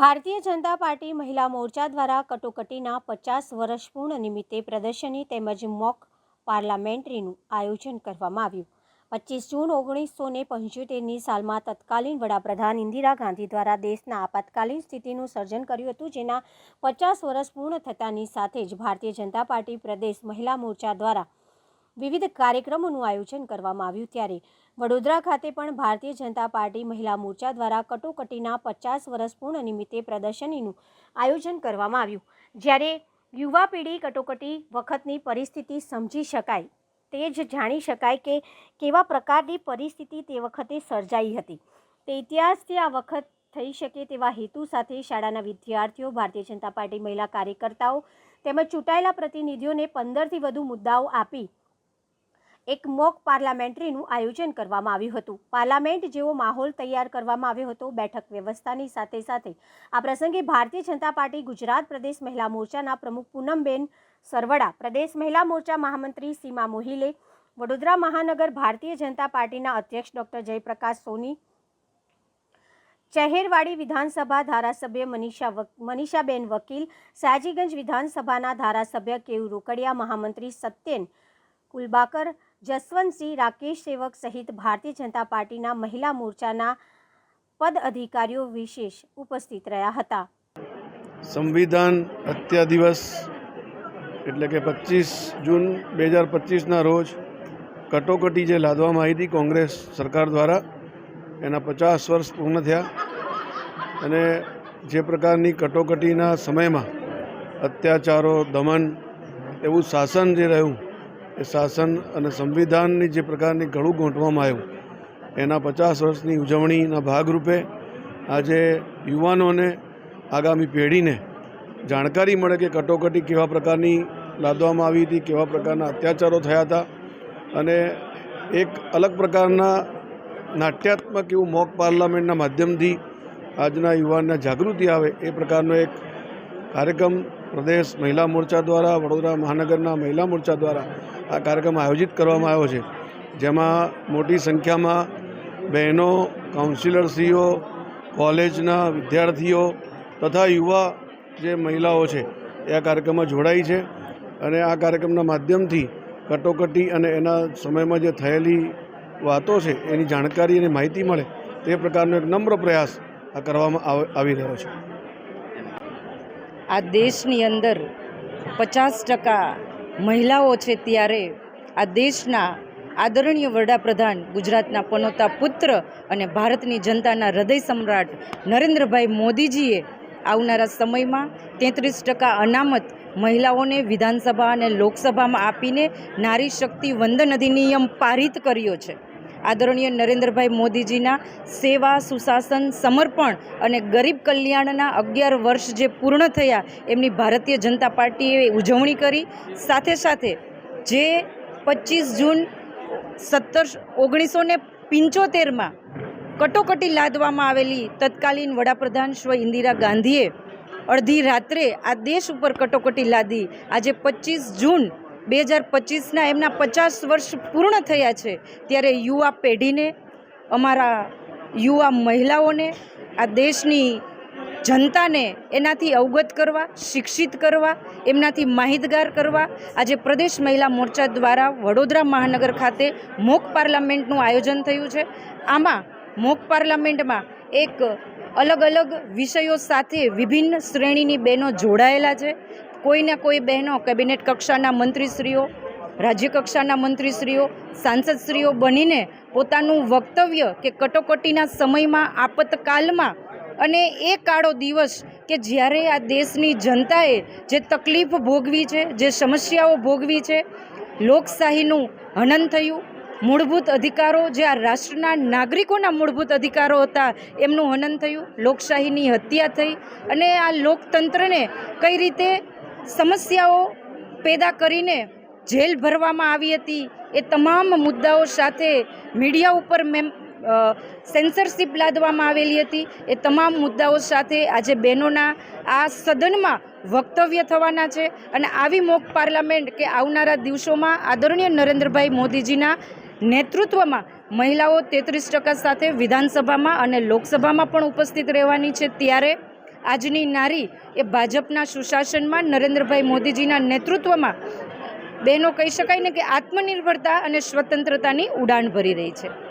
Bharatiya Janata party મહિલા મોરચા દ્વારા કટોકટીના 50 વર્ષ પૂર્ણ નિમિત્તે પ્રદર્શની તેમજ મોક પાર્લામેન્ટરીનું આયોજન કરવામાં આવ્યું। 25 જૂન 1975ની સાલમાં તત્કાલીન વડાપ્રધાન ઇન્દિરા ગાંધી દ્વારા દેશના આપાતકાલીન સ્થિતિનું સર્જન કર્યું હતું, જેના 50 વર્ષ પૂર્ણ થતાની સાથે જ ભારતીય જનતા પાર્ટી પ્રદેશ મહિલા મોરચા દ્વારા વિવિધ કાર્યક્રમોનું આયોજન કરવામાં આવ્યું। ત્યારે વડોદરા ખાતે પણ ભારતીય જનતા પાર્ટી મહિલા મોરચા દ્વારા કટોકટીના 50 વર્ષ પૂર્ણ નિમિત્તે પ્રદર્શનીનું આયોજન કરવામાં આવ્યું। જ્યારે યુવા પેઢી કટોકટી વખતની પરિસ્થિતિ સમજી શકાય તે જ જાણી શકાય કે કેવા પ્રકારની પરિસ્થિતિ તે વખતે સર્જાઈ હતી, તે ઇતિહાસથી આ વખત થઈ શકે તેવા હેતુ સાથે શાળાના વિદ્યાર્થીઓ, ભારતીય જનતા પાર્ટી મહિલા કાર્યકર્તાઓ તેમજ ચૂંટાયેલા પ્રતિનિધિઓને 15થી વધુ મુદ્દાઓ આપી એક મોક પાર્લામેન્ટરીનું આયોજન કરવામાં આવ્યું હતું। પાર્લામેન્ટ જેવો માહોલ તૈયાર કરવામાં આવ્યો હતો। બેઠક વ્યવસ્થાની સાથે સાથે આ પ્રસંગે ભારતીય જનતા પાર્ટી ગુજરાત પ્રદેશ મહિલા મોરચાના પ્રમુખ પૂનમબેન સરવડા, પ્રદેશ મહિલા મોરચા મહામંત્રી સીમા મોહિલે, વડોદરા મહાનગર ભારતીય જનતા પાર્ટીના અધ્યક્ષ ડૉક્ટર જયપ્રકાશ સોની, ચહેરવાડી વિધાનસભા ધારાસભ્ય મનીષાબેન વકીલ, સયાજીગંજ વિધાનસભાના ધારાસભ્ય કેયુ રોકડિયા, મહામંત્રી સત્યેન કુલબાકર, જસવંતસિંહ, રાકેશ સેવક સહિત ભારતીય જનતા પાર્ટીના મહિલા મોરચાના પદ અધિકારીઓ વિશેષ ઉપસ્થિત રહ્યા હતા। સંવિધાન હત્યા દિવસ એટલે કે 25 જૂન 2025ના રોજ કટોકટી જે લાદવામાં આવી હતી કોંગ્રેસ સરકાર દ્વારા, એના 50 વર્ષ પૂર્ણ થયા અને જે પ્રકારની કટોકટીના સમયમાં અત્યાચારો, દમન એવું શાસન જે રહ્યું, એ શાસન અને સંવિધાનની જે પ્રકારની ગળું ગોંઠવામાં આવ્યું, એના 50 વર્ષની ઉજવણીના ભાગરૂપે આજે યુવાનોને, આગામી પેઢીને જાણકારી મળે કે કટોકટી કેવા પ્રકારની લાદવામાં આવી હતી, કેવા પ્રકારના અત્યાચારો થયા હતા અને એક અલગ પ્રકારના નાટ્યાત્મક એવું મોક પાર્લામેન્ટના માધ્યમથી આજના યુવાનને જાગૃતિ આવે એ પ્રકારનો એક કાર્યક્રમ પ્રદેશ મહિલા મોરચા દ્વારા, વડોદરા મહાનગરના મહિલા મોરચા દ્વારા આ કાર્યક્રમ આયોજિત કરવામાં આવ્યો છે, જેમાં મોટી સંખ્યામાં બહેનો, કાઉન્સિલરશ્રીઓ, કોલેજના વિદ્યાર્થીઓ તથા યુવા જે મહિલાઓ છે એ આ કાર્યક્રમમાં જોડાઈ છે અને આ કાર્યક્રમના માધ્યમથી કટોકટી અને એના સમયમાં જે થયેલી વાતો છે એની જાણકારી અને માહિતી મળે તે પ્રકારનો એક નમ્ર પ્રયાસ આ કરવામાં આવી રહ્યો છે। આ દેશની અંદર 50% મહિલાઓ છે, ત્યારે આ દેશના આદરણીય વડાપ્રધાન, ગુજરાતના પનોતા પુત્ર અને ભારતની જનતાના હૃદય સમ્રાટ નરેન્દ્રભાઈ મોદીજીએ આવનારા સમયમાં 33% અનામત મહિલાઓને વિધાનસભા અને લોકસભામાં આપીને નારી શક્તિ વંદન અધિનિયમ પારિત કર્યો છે। આદરણીય નરેન્દ્રભાઈ મોદીજીના સેવા, સુશાસન, સમર્પણ અને ગરીબ કલ્યાણના 11 વર્ષ જે પૂર્ણ થયા, એમની ભારતીય જનતા પાર્ટીએ ઉજવણી કરી। સાથે સાથે જે 25 જૂન 1975માં કટોકટી લાદવામાં આવેલી તત્કાલીન વડાપ્રધાન શ્રી ઇન્દિરા ગાંધીએ અડધી રાત્રે આ દેશ ઉપર કટોકટી લાદી, આજે 25 જૂન 2025ના એમના 50 વર્ષ પૂર્ણ થયા છે। ત્યારે યુવા પેઢીને, અમારા યુવા મહિલાઓને, આ દેશની જનતાને એનાથી અવગત કરવા, શિક્ષિત કરવા, એમનાથી માહિતગાર કરવા આજે પ્રદેશ મહિલા મોરચા દ્વારા વડોદરા મહાનગર ખાતે મોક પાર્લામેન્ટનું આયોજન થયું છે। આમાં મોક પાર્લામેન્ટમાં એક અલગ અલગ વિષયો સાથે વિભિન્ન શ્રેણીની બહેનો જોડાયેલા છે। કોઈના કોઈ બહેનો કેબિનેટ કક્ષાના મંત્રીશ્રીઓ, રાજ્ય કક્ષાના મંત્રીશ્રીઓ, સાંસદશ્રીઓ બનીને પોતાનું વક્તવ્ય કે કટોકટીના સમયમાં, આપતકાલમાં અને એ કાળો દિવસ કે જ્યારે આ દેશની જનતાએ જે તકલીફ ભોગવી છે, જે સમસ્યાઓ ભોગવી છે, લોકશાહીનું હનન થયું, મૂળભૂત અધિકારો જે આ રાષ્ટ્રના નાગરિકોના મૂળભૂત અધિકારો હતા એમનું હનન થયું, લોકશાહીની હત્યા થઈ અને આ લોકતંત્રને કઈ રીતે સમસ્યાઓ પેદા કરીને જેલ ભરવામાં આવી હતી, એ તમામ મુદ્દાઓ સાથે મીડિયા ઉપર સેન્સરશિપ લાદવામાં આવેલી હતી, એ તમામ મુદ્દાઓ સાથે આજે બહેનોના આ સદનમાં વક્તવ્ય થવાના છે। અને આવી મોક પાર્લામેન્ટ કે આવનારા દિવસોમાં આદરણીય નરેન્દ્રભાઈ મોદીજીના નેતૃત્વમાં મહિલાઓ 33% સાથે વિધાનસભામાં અને લોકસભામાં પણ ઉપસ્થિત રહેવાની છે। ત્યારે આજની નારી એ ભાજપના સુશાસનમાં નરેન્દ્રભાઈ મોદીજીના નેતૃત્વમાં બહેનો કહી શકાય ને કે આત્મનિર્ભરતા અને સ્વતંત્રતાની ઉડાન ભરી રહી છે.